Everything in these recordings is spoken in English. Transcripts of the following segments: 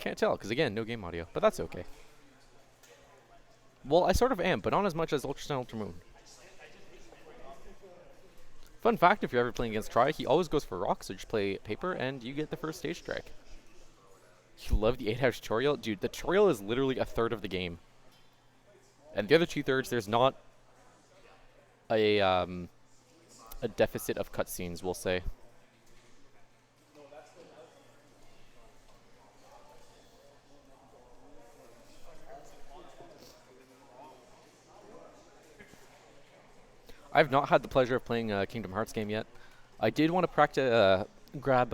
can't tell, because again, no game audio, but that's okay. Well, I sort of am, but not as much as Ultra Sun Ultra Moon. Fun fact, if you're ever playing against Try, he always goes for rock, so just play paper, and you get the first stage strike. You love the 8-hour tutorial? Dude, the tutorial is literally a third of the game. And the other 2/3, there's not a deficit of cutscenes, we'll say. I've not had the pleasure of playing a Kingdom Hearts game yet. I did want to practice, grab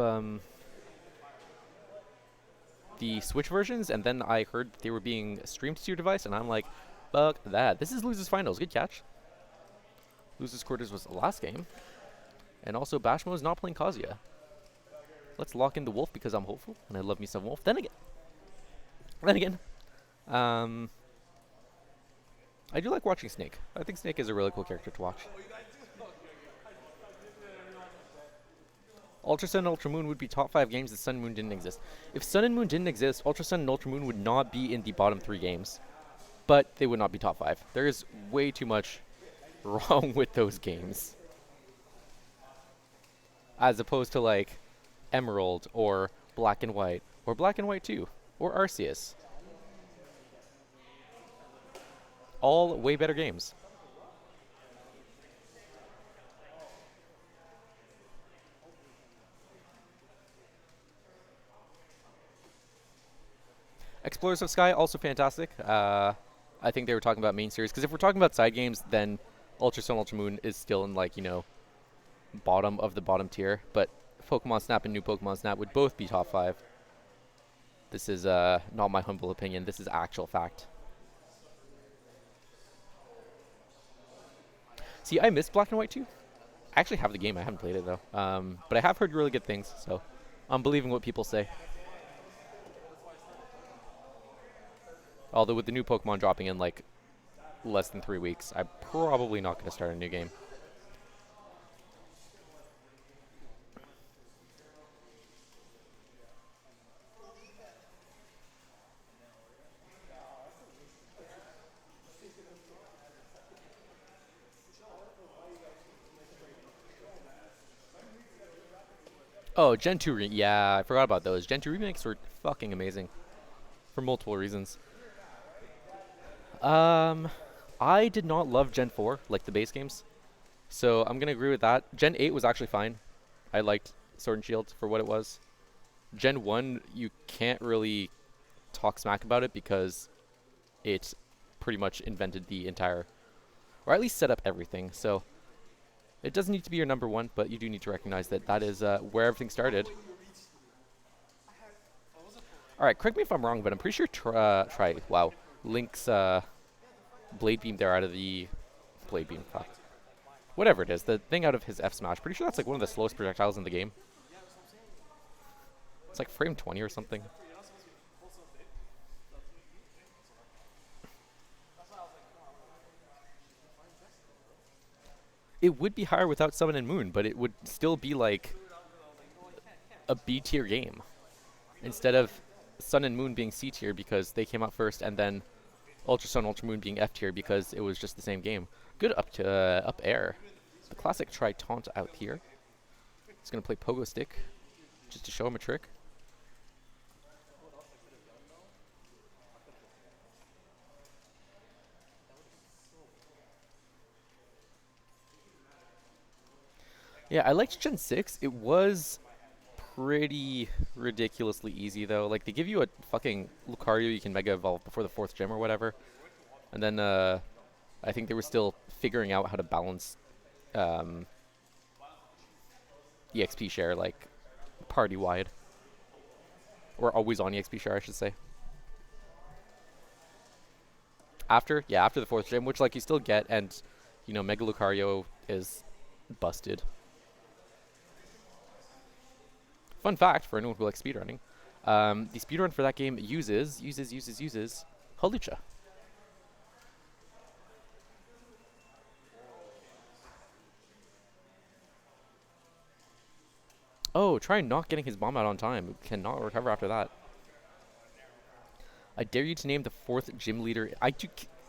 the Switch versions, and then I heard they were being streamed to your device, and I'm like, fuck that. This is Losers Finals. Good catch. Losers Quarters was the last game. And also, Bashmo is not playing Kazuya. Let's lock in the Wolf because I'm hopeful, and I love me some Wolf. Then again, I do like watching Snake. I think Snake is a really cool character to watch. Ultra Sun and Ultra Moon would be top 5 games if Sun and Moon didn't exist. If Sun and Moon didn't exist, Ultra Sun and Ultra Moon would not be in the bottom 3 games. But they would not be top 5. There is way too much wrong with those games. As opposed to like Emerald or Black and White or Black and White 2 or Arceus. All way better games. Explorers of Sky, also fantastic. I think they were talking about main series, because if we're talking about side games, then Ultra Sun, Ultra Moon is still in, like, you know, bottom of the bottom tier. But Pokemon Snap and New Pokemon Snap would both be top 5. This is not my humble opinion. This is actual fact. See, I missed Black and White 2. I actually have the game. I haven't played it, though. But I have heard really good things, so I'm believing what people say. Although with the new Pokemon dropping in, like, less than 3 weeks, I'm probably not going to start a new game. Oh, Gen 2 yeah, I forgot about those. Gen 2 remakes were fucking amazing. For multiple reasons. I did not love Gen 4, like the base games. So I'm going to agree with that. Gen 8 was actually fine. I liked Sword and Shield for what it was. Gen 1, you can't really talk smack about it because it pretty much invented the entire, or at least set up everything. So it doesn't need to be your number 1, but you do need to recognize that that is where everything started. Alright, correct me if I'm wrong, but I'm pretty sure wow, Link's Blade Beam there out of the Blade Beam, fuck. Whatever it is, the thing out of his F Smash, pretty sure that's like one of the slowest projectiles in the game. It's like frame 20 or something. It would be higher without Sun and Moon, but it would still be like a B tier game. Instead of Sun and Moon being C tier because they came out first, and then Ultra Sun, Ultra Moon being F tier because it was just the same game. Good up air. The classic try taunt out here. He's gonna play Pogo Stick just to show him a trick. Yeah, I liked Gen 6. It was pretty ridiculously easy, though. Like, they give you a fucking Lucario you can Mega Evolve before the 4th gym or whatever. And then, I think they were still figuring out how to balance, EXP share, like, party-wide. Or always on EXP share, I should say. After the 4th gym, which, like, you still get, and, you know, Mega Lucario is busted. Fun fact for anyone who likes speedrunning, the speedrun for that game uses Hawlucha. Oh, try not getting his bomb out on time. Cannot recover after that. I dare you to name the fourth gym leader.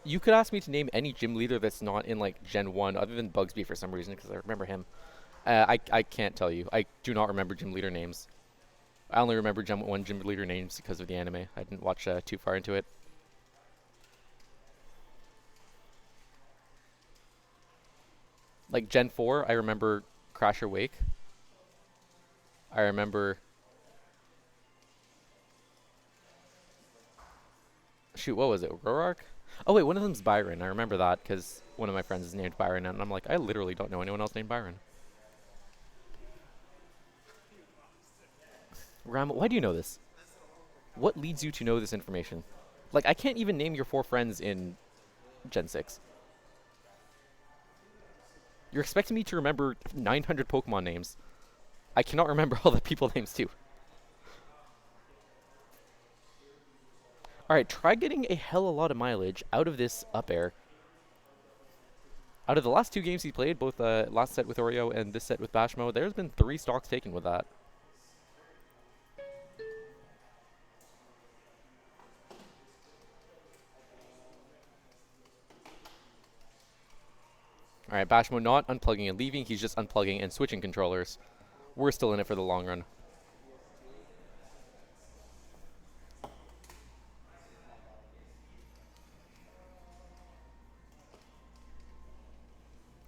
You could ask me to name any gym leader that's not in like Gen 1 other than Bugsby for some reason because I remember him. I can't tell you. I do not remember gym leader names. I only remember Gen 1 gym leader names because of the anime. I didn't watch too far into it. Like Gen 4, I remember Crasher Wake. I remember... Shoot, what was it? Rorark? Oh wait, one of them's Byron. I remember that because one of my friends is named Byron, and I'm like, I literally don't know anyone else named Byron. Ram, why do you know this? What leads you to know this information? Like, I can't even name your 4 friends in Gen 6. You're expecting me to remember 900 Pokemon names. I cannot remember all the people names too. Alright, try getting a hell of a lot of mileage out of this up air. Out of the last 2 games he played, both last set with Oreo and this set with Bashmo, there's been 3 stocks taken with that. Alright, Bashmo not unplugging and leaving, he's just unplugging and switching controllers. We're still in it for the long run.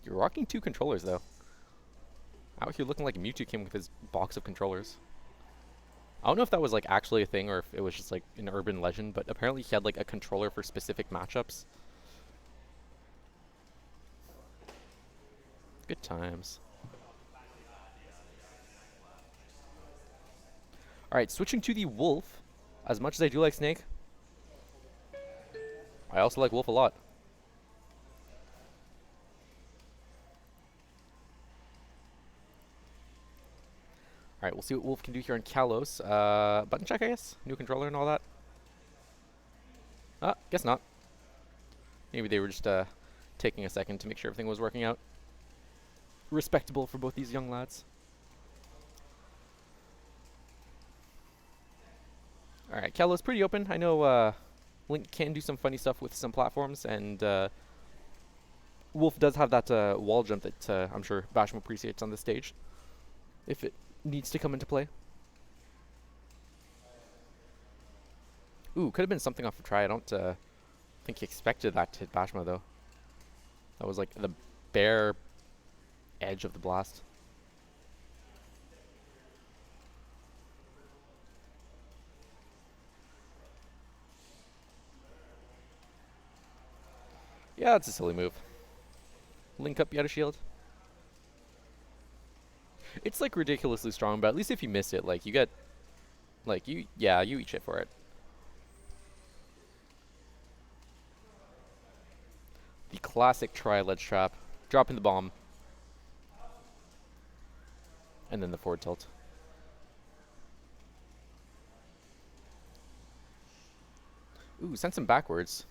You're rocking 2 controllers though. Out here looking like Mewtwo came with his box of controllers. I don't know if that was like actually a thing or if it was just like an urban legend, but apparently he had like a controller for specific matchups. Good times. Alright, switching to the Wolf. As much as I do like Snake, I also like Wolf a lot. Alright, we'll see what Wolf can do here on Kalos. Button check, I guess? New controller and all that? Guess not. Maybe they were just taking a second to make sure everything was working out. Respectable for both these young lads. Alright, Kalos pretty open. I know Link can do some funny stuff with some platforms, and Wolf does have that wall jump that I'm sure Basham appreciates on this stage, if it needs to come into play. Ooh, could have been something off of try. I don't think he expected that to hit Bashma, though. That was like the bare edge of the blast. Yeah, it's a silly move. Link up, Yeta Shield. It's like ridiculously strong, but at least if you miss it, like you get, like you eat shit for it. The classic try ledge trap, dropping the bomb, and then the forward tilt. Ooh, sends him backwards.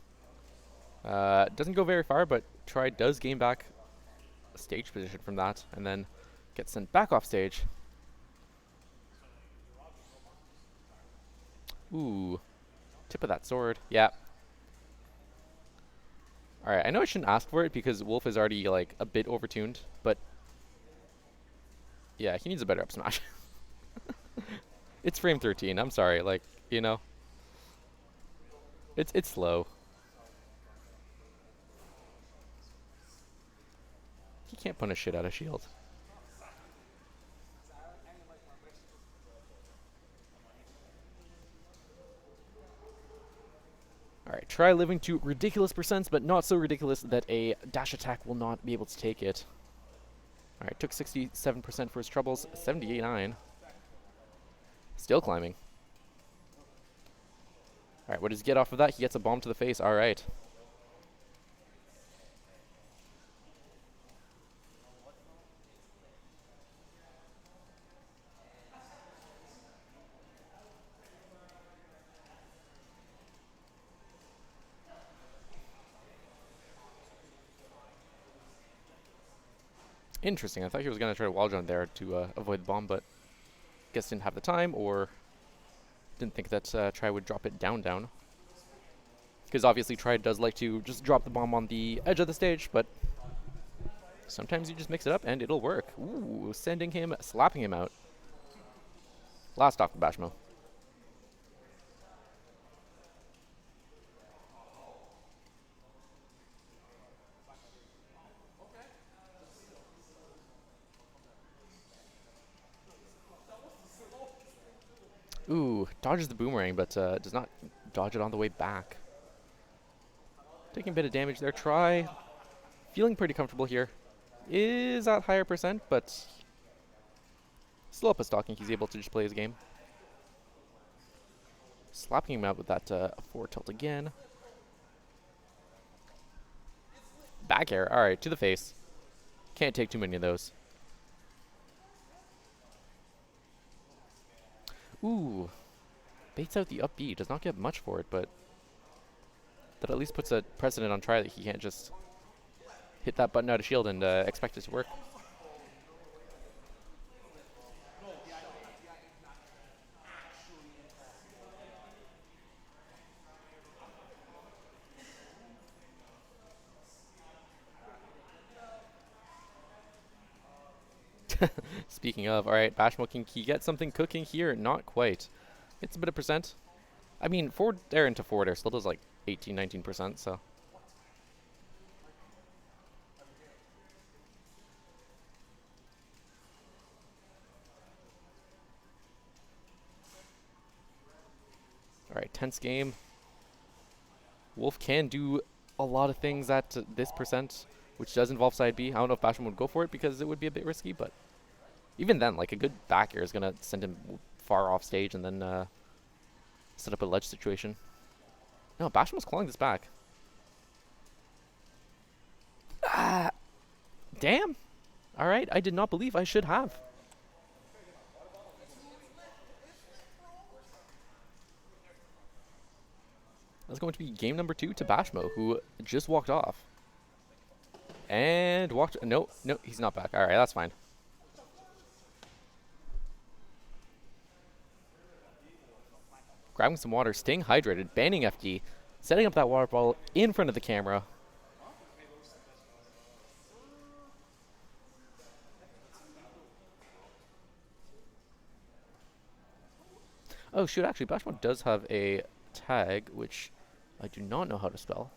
Doesn't go very far, but try does gain back a stage position from that, and then gets sent back off stage. Ooh, tip of that sword. Yeah. Alright, I know I shouldn't ask for it because Wolf is already like a bit overtuned, but yeah, he needs a better up smash. It's frame 13, I'm sorry, like, you know. It's slow. He can't punish shit out of shield. Alright, try living to ridiculous percents, but not so ridiculous that a dash attack will not be able to take it. Alright, took 67% for his troubles, 78.9. Still climbing. Alright, what does he get off of that? He gets a bomb to the face, alright. Interesting, I thought he was going to try to wall jump there to avoid the bomb, but guess didn't have the time, or didn't think that try would drop it down. Because obviously Tri does like to just drop the bomb on the edge of the stage, but sometimes you just mix it up and it'll work. Ooh, sending him, slapping him out. Last off the Bashmo. Ooh, dodges the boomerang, but does not dodge it on the way back. Taking a bit of damage there. Tri, feeling pretty comfortable here. Is at higher percent, but still up a stocking. He's able to just play his game. Slapping him out with that forward tilt again. Back air. All right, to the face. Can't take too many of those. Ooh. Baits out the up B. Does not get much for it, but that at least puts a precedent on Tri that he can't just hit that button out of shield and expect it to work. Speaking of, alright, Bashmo, can he get something cooking here? Not quite. It's a bit of percent. I mean, forward air into forward air still does like 18, 19%, so. Alright, tense game. Wolf can do a lot of things at this percent, which does involve side B. I don't know if Bashmo would go for it because it would be a bit risky, but even then, like a good back air is going to send him far off stage and then set up a ledge situation. No, Bashmo's clawing this back. Ah, damn. All right, I did not believe I should have. That's going to be game number 2 to Bashmo, who just walked off. And walked. No, he's not back. All right, that's fine. Grabbing some water, staying hydrated, banning FD, setting up that water bottle in front of the camera. Oh shoot, actually Bashmo does have a tag, which I do not know how to spell.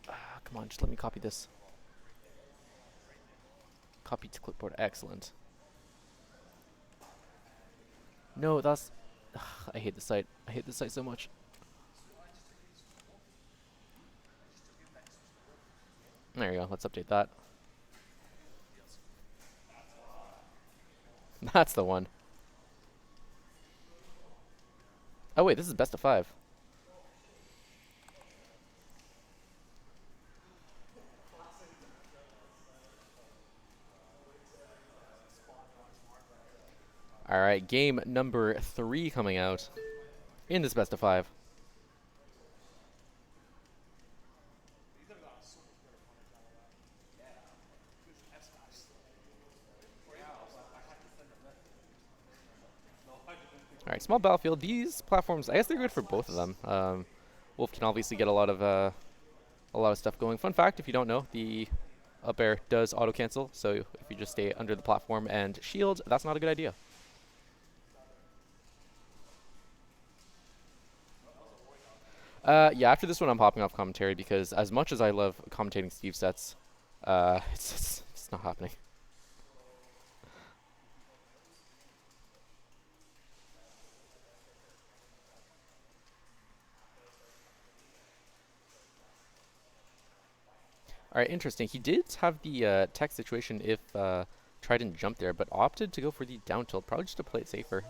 Come on, just let me copy this. Copy to clipboard, excellent. No, that's... I hate the site. I hate the site so much. There you go, let's update that. That's the one. Oh wait, this is best of 5. Alright, game number 3 coming out in this best of 5. Alright, small battlefield. These platforms, I guess they're good for both of them. Wolf can obviously get a lot of stuff going. Fun fact, if you don't know, the up air does auto cancel, so if you just stay under the platform and shield, that's not a good idea. Yeah, after this one I'm hopping off commentary because as much as I love commentating Steve sets, it's not happening. Alright, interesting. He did have the tech situation if Tri didn't jump there, but opted to go for the down tilt, probably just to play it safer.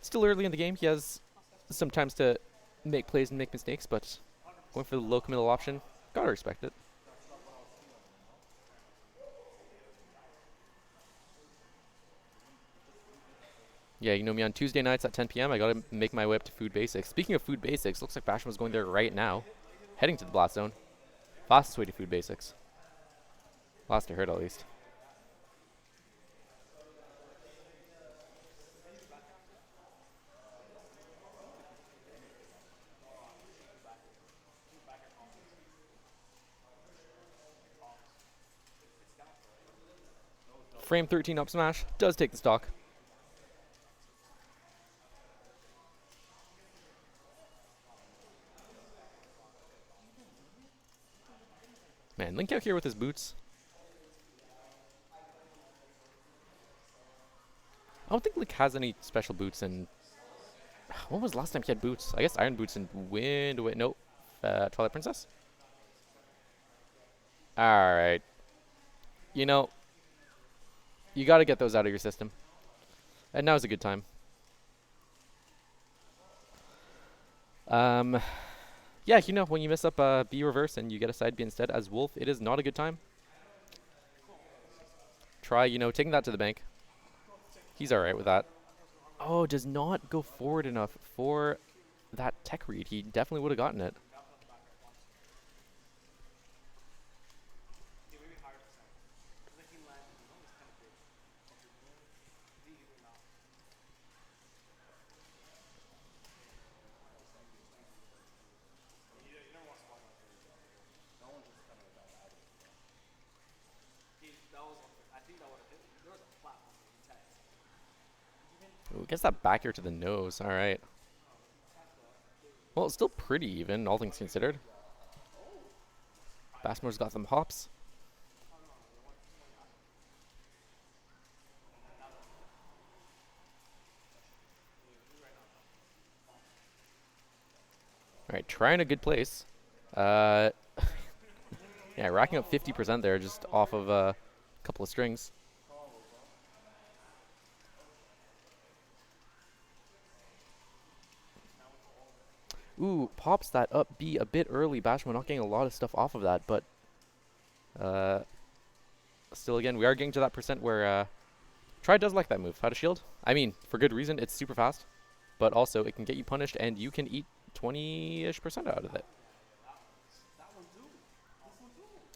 Still early in the game, he has some times to make plays and make mistakes, but going for the low committal option, gotta respect it. Yeah, you know me, on Tuesday nights at 10 p.m., I gotta make my way up to Food Basics. Speaking of Food Basics, looks like Bashmo's going there right now, heading to the blast zone. Fastest way to Food Basics. Last I heard, at least. Frame 13 up smash does take the stock. Man, Link out here with his boots. I don't think Link has any special boots in... When was the last time he had boots? I guess Iron Boots and Wind... Wait, nope. Twilight Princess? Alright. You know, you gotta get those out of your system. And now's a good time. Yeah, you know, when you mess up B reverse and you get a side B instead as Wolf, it is not a good time. Try, you know, taking that to the bank. He's alright with that. Oh, does not go forward enough for that tech read. He definitely would have gotten it. Ooh, gets that back here to the nose. All right. Well, it's still pretty even, all things considered. Bashmore's got some hops. All right, trying a good place. Yeah, racking up 50% there just off of a couple of strings. Ooh, pops that up B a bit early. Bashmo not getting a lot of stuff off of that, but still, again, we are getting to that percent where Try does like that move. How to shield? I mean, for good reason. It's super fast, but also it can get you punished, and you can eat 20-ish% out of it.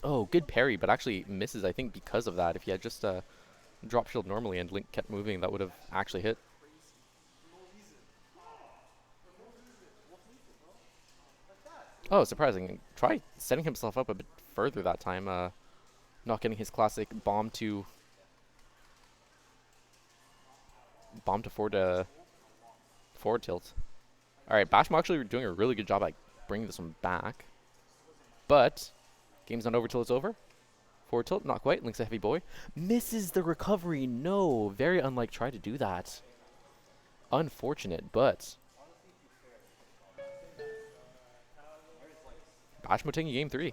Oh, good parry, but actually misses, I think, because of that. If he had just drop shield normally and Link kept moving, that would have actually hit. Oh, surprising. Try setting himself up a bit further that time. Not getting his classic bomb to forward tilt. All right, Bashmo actually doing a really good job at bringing this one back. But game's not over till it's over. Forward tilt, not quite. Link's a heavy boy. Misses the recovery. No, very unlike Try to do that. Unfortunate, but Bashmo taking game 3.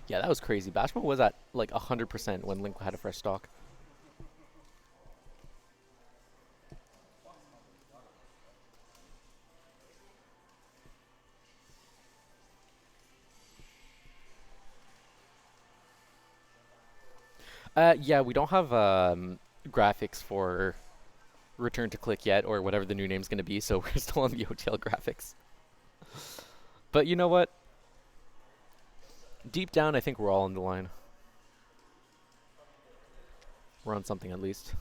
Yeah, that was crazy. Bashmo was at like 100% when Link had a fresh stock. Yeah, we don't have graphics for Return to Click yet, or whatever the new name's going to be, so we're still on the OTL graphics. But you know what? Deep down, I think we're all on the line. We're on something at least.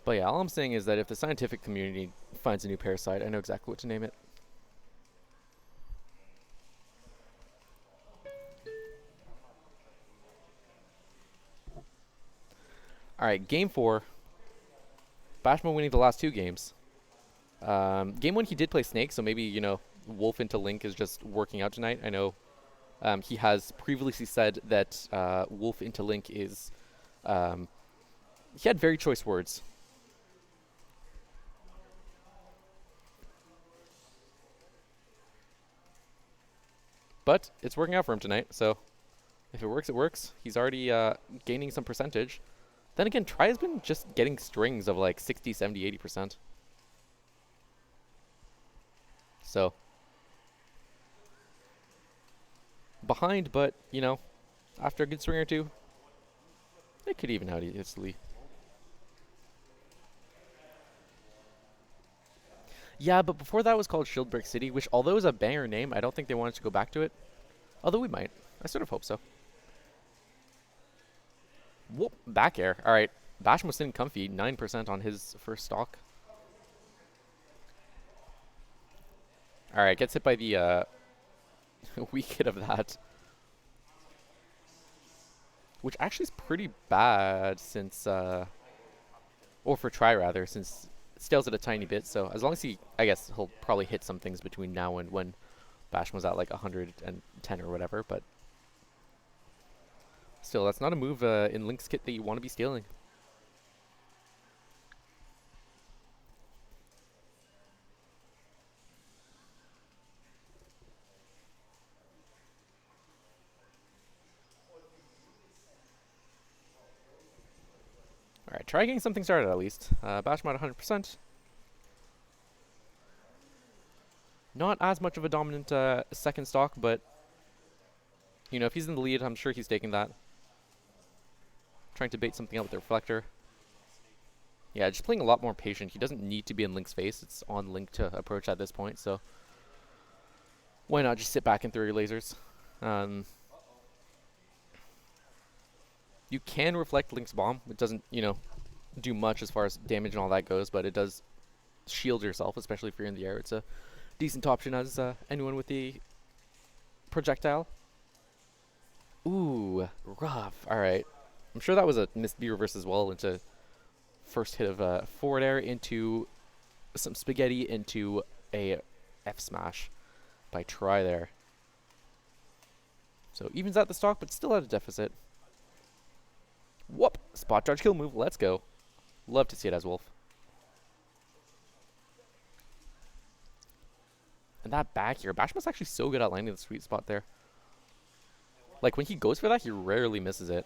But yeah, all I'm saying is that if the scientific community finds a new parasite, I know exactly what to name it. Alright, game 4. Bashmo winning the last 2 games. Game 1 he did play Snake, so maybe, you know, Wolf into Link is just working out tonight. I know he has previously said that Wolf into Link is... he had very choice words. But it's working out for him tonight, so if it works, it works. He's already gaining some percentage. Then again, Try has been just getting strings of like 60, 70, 80%. So behind, but, you know, after a good swing or two, it could even out easily. Yeah, but before that was called Shieldbreak City, which although is a banger name, I don't think they wanted to go back to it. Although we might. I sort of hope so. Whoop, back air. All right, Basham was sitting comfy, 9% on his first stock. All right, gets hit by the weak hit of that. Which actually is pretty bad since, or for try rather, since it scales it a tiny bit. So as long as he, I guess he'll probably hit some things between now and when Basham was at like 110 or whatever, but still, that's not a move in Link's kit that you want to be stealing. Alright, try getting something started at least. Basham at 100%. Not as much of a dominant second stock, but you know, if he's in the lead, I'm sure he's taking that. Trying to bait something out with the reflector. Yeah, just playing a lot more patient. He doesn't need to be in Link's face. It's on Link to approach at this point, so why not just sit back and throw your lasers? You can reflect Link's bomb. It doesn't, you know, do much as far as damage and all that goes, but it does shield yourself, especially if you're in the air. It's a decent option as anyone with the projectile. Ooh, rough. All right. I'm sure that was a missed B reverse as well into first hit of forward air into some spaghetti into a F smash by try there. So evens out the stock, but still at a deficit. Whoop! Spot charge kill move. Let's go. Love to see it as Wolf. And that back here, Bashma's actually so good at landing the sweet spot there. Like when he goes for that, he rarely misses it.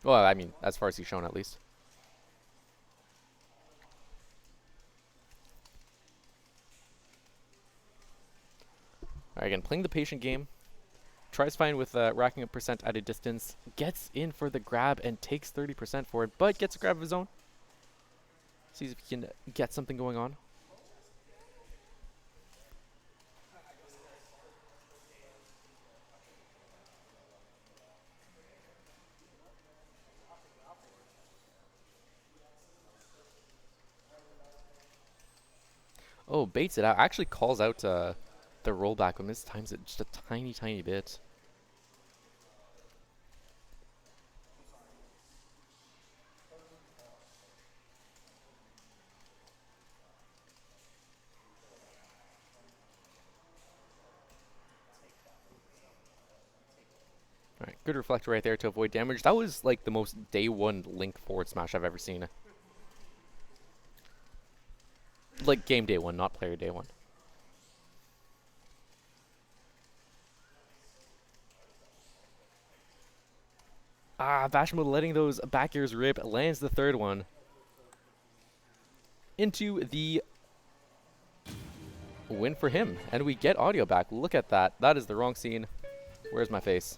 Well, I mean, as far as he's shown at least. Alright, again, playing the patient game. Tries fine with racking up percent at a distance. Gets in for the grab and takes 30% for it, but gets a grab of his own. Sees if he can get something going on. Oh, baits it out. Actually calls out the rollback, but mistimes it just a tiny, tiny bit. Alright, good reflector right there to avoid damage. That was like the most day one Link forward smash I've ever seen. Like game day one, not player day one. Ah, Bashma letting those back airs rip, lands the third one. Into the win for him. And we get audio back. Look at that. That is the wrong scene. Where's my face?